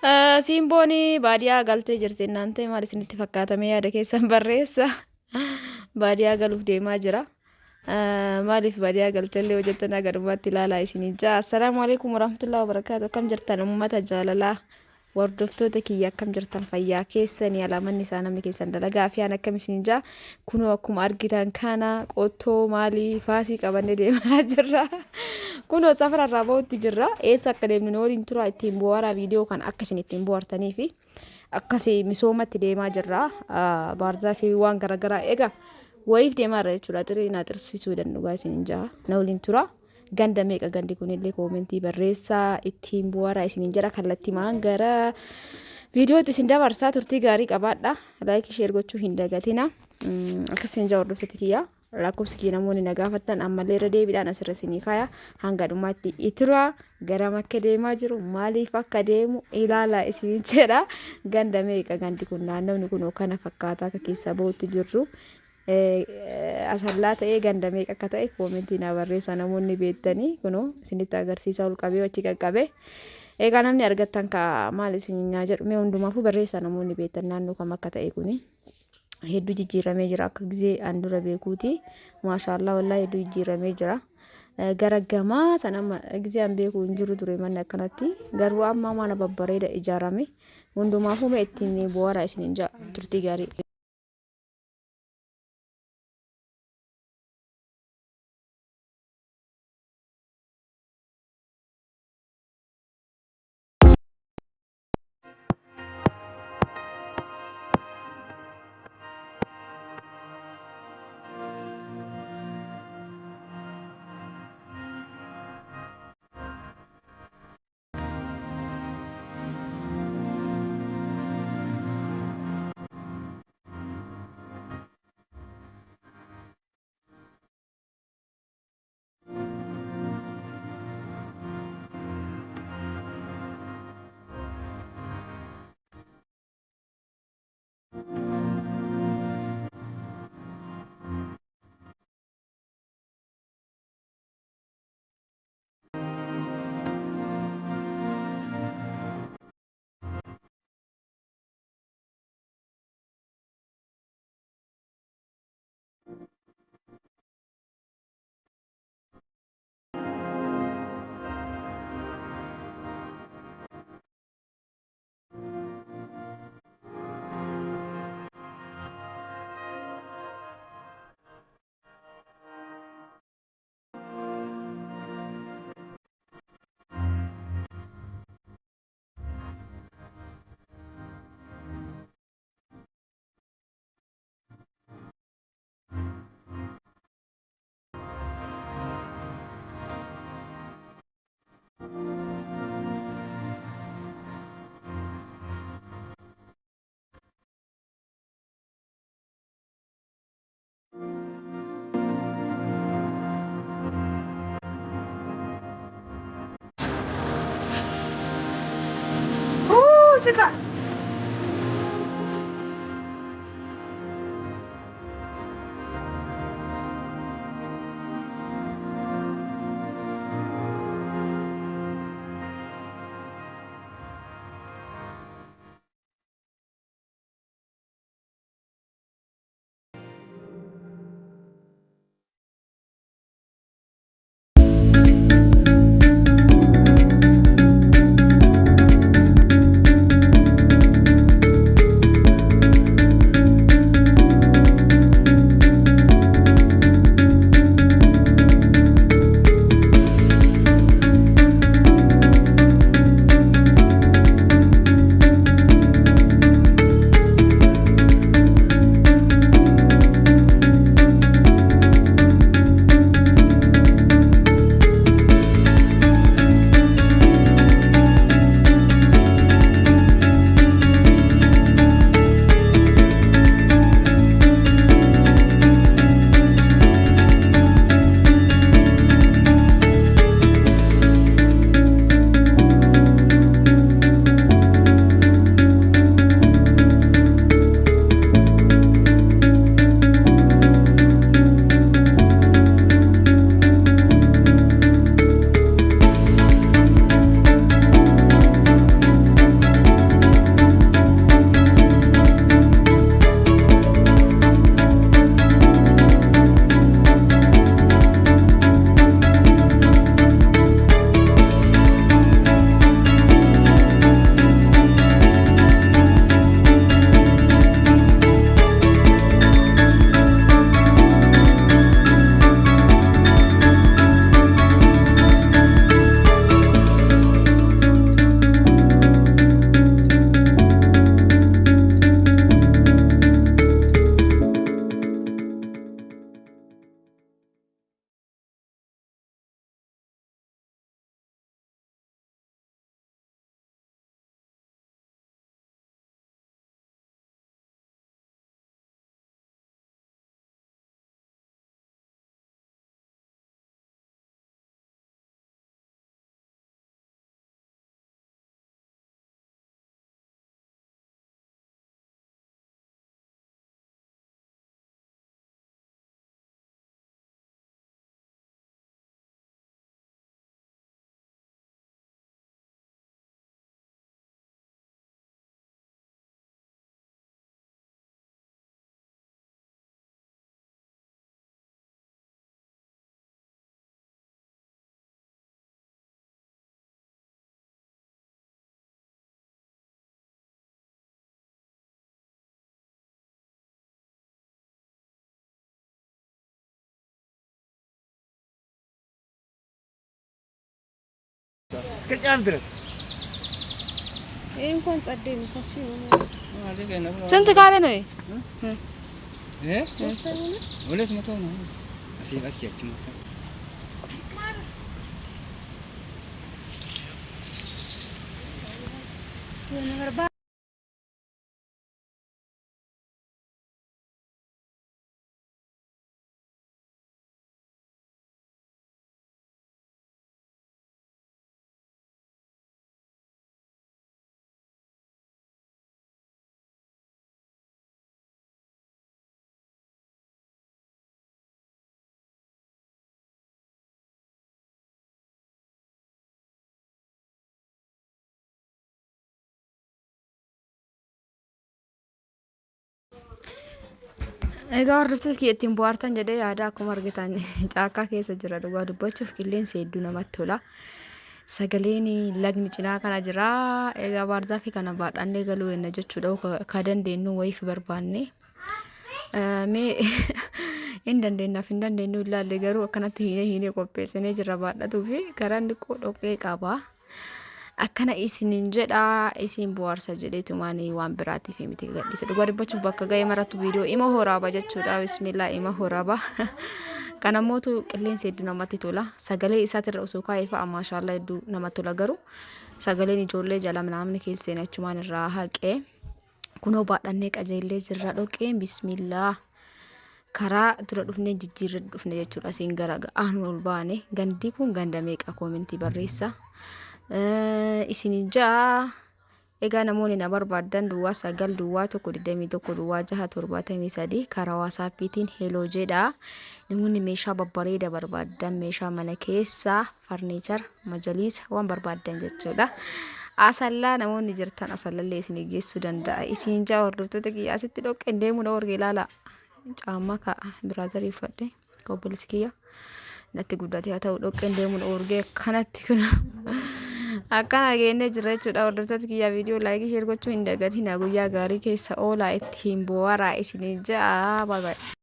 Simbooni baadiyyaa galtee jirti innaan maal isinitti fakkaatame yaada keessan barreessa. Baadiyyaa galuuf deemaa jira. Maaliif baadiyyaa galteellee hojjettan agarummaatti ilaalaa isiniin jaa. Assalaamu alaikum warahmatullahi wabarakaatu. Akkam jirtan uummata jaalalaa hordoftoota kiyya akkam jirtan fayyaa keessanii alaamanni isaa namni keessan dalagaa fi aan akkam isiniin jaa. Kunoo akkuma argitan kana qottoo maalii faasii qabannee deemaa jirra. Kunoo safararraa bahutti jirra. Eessa akka deemnu waliin tura ittiin bu'aaraa viidiyoo kan akkasiin ittiin bu'aartanii fi akkasii misoomatti deemaa jirra. Baarzaa fi waan garaagaraa egaa wayiif deemaa irra jechuudha. Xirii na xirsiisuu danda'u isiniin jaa. Na waliin tura. Ganda meeqa gandi kunillee koomentii barreessaa ittiin bu'aaraa isiniin jira kallattii maan gara viidiyootti isin dabarsaa turtii gaarii qabaadha. Laayikii sheer gochuu hin dagatina. Akkasiin jaa hordoftoota kiyya. Lakkoofsi kiyya namoonni na gaafattan ammallee irra deebiidhaan asirra isinii kaaya hanga dhumaatti ituraa garam akka deemaa jiru maaliif akka deemu ilaalaa isiniin jedha. Ganda meeqa gandi kun naannawni kun kana fakkaataa akka keessa bahutti jirru. Asallaa ta'ee ganda meeqa akka ta'e koomentii na barreessaa namoonni beektanii kunoo isinitti agarsiisaa ol qabee achi qaqqabe. Egaa namni argattan ka maal isin jedhu mee hundumaafuu barreessaa namoonni beektan naannoo kam akka ta'e kuni. Hedduu jijjiiramee jira akka gisee an dura beekuuti. Maashaallah wallahi hedduu jijjiiramee jira. Gara gamaa sana gisee an beeku hin jiru ture manni akkanatti garuu amma mana babbareeda ijaarame hundumaafuu mee ittiin bu'aaraa isiniin jaa turtii gaarii. Cika. እስከ ጫፍ ድረስ ይሄ እንኳን ጸዴ ነው፣ ሰፊ ነው። ስንት ካለ ነው ይሄ? 200 ነው። አስያችሁ egaa hordoftoota kiyya ittiin bohaartan jedhee yaada akkuma argitan caakkaa keessa jira dhugaa dubbachuuf qilleensi hedduu namatti tola. Sagaleen lagni cinaa kana jira. Egaa baarzaafi kana baadhannee galuu enna jechuudha ka dandeenyu wayiif barbaanne. Mee hin dandeenyaaf hin dandeenyu ilaalle garuu akkanatti hiinee qopheessinee jirra baadhatuu fi karaan xiqqoo dhoqqee qaba. Akkana isinin jedha isin bohaarsa jedheetumaan waan biraatiif miti gadhiisa dhugaa dubbachuuf bakka ga'ee maratu viidiyoo ima horaaba jechuudha. Bismillah ima horaaba. Kanamootu qilleensi hedduu namatti tola. Sagalee isaatirra osoo kaa'ee fa'a maashaallah hedduu namatti tola garuu sagaleen ijoollee jala namni keesseen achumaan irraa haqee kunoo baadhannee qajeellee jirra dhoqqeen bismillah. Karaa dura dhufnee jijjiirra dhufne jechuudha. Isin gara ga'aan ol baane gandi kun ganda meeqa koomentii barreessa. Isin jaa egaa namoonni na barbaadan duwwaa 9 duwwaa 121 duwwaa 673 karaa waasaappiitiin heeloo jedha. Namoonni meeshaa babbareeda barbaadan meeshaa mana keessaa farniichar majaliisa waan barbaadan jechuudha. Asallaa namoonni jirtan asallallee isin geessuu danda'a. Isin jaa hordoftoota kiyya asitti dhoqqeen deemuu na wargee ilaala. Caammaa ka'a biraazarii uffadhe obboleessi kiyya natti guddatee haa ta'u dhoqqeen deemuu na wargee akkanatti kun akkana geenne jira jechuudha. Hordoftoota kiyya viidiyoo laayikii sheer gochuu hin dagatinaa. Guyyaa gaarii keessa oolaa ittiin bohaaraa isiniin jaa. Bye bye.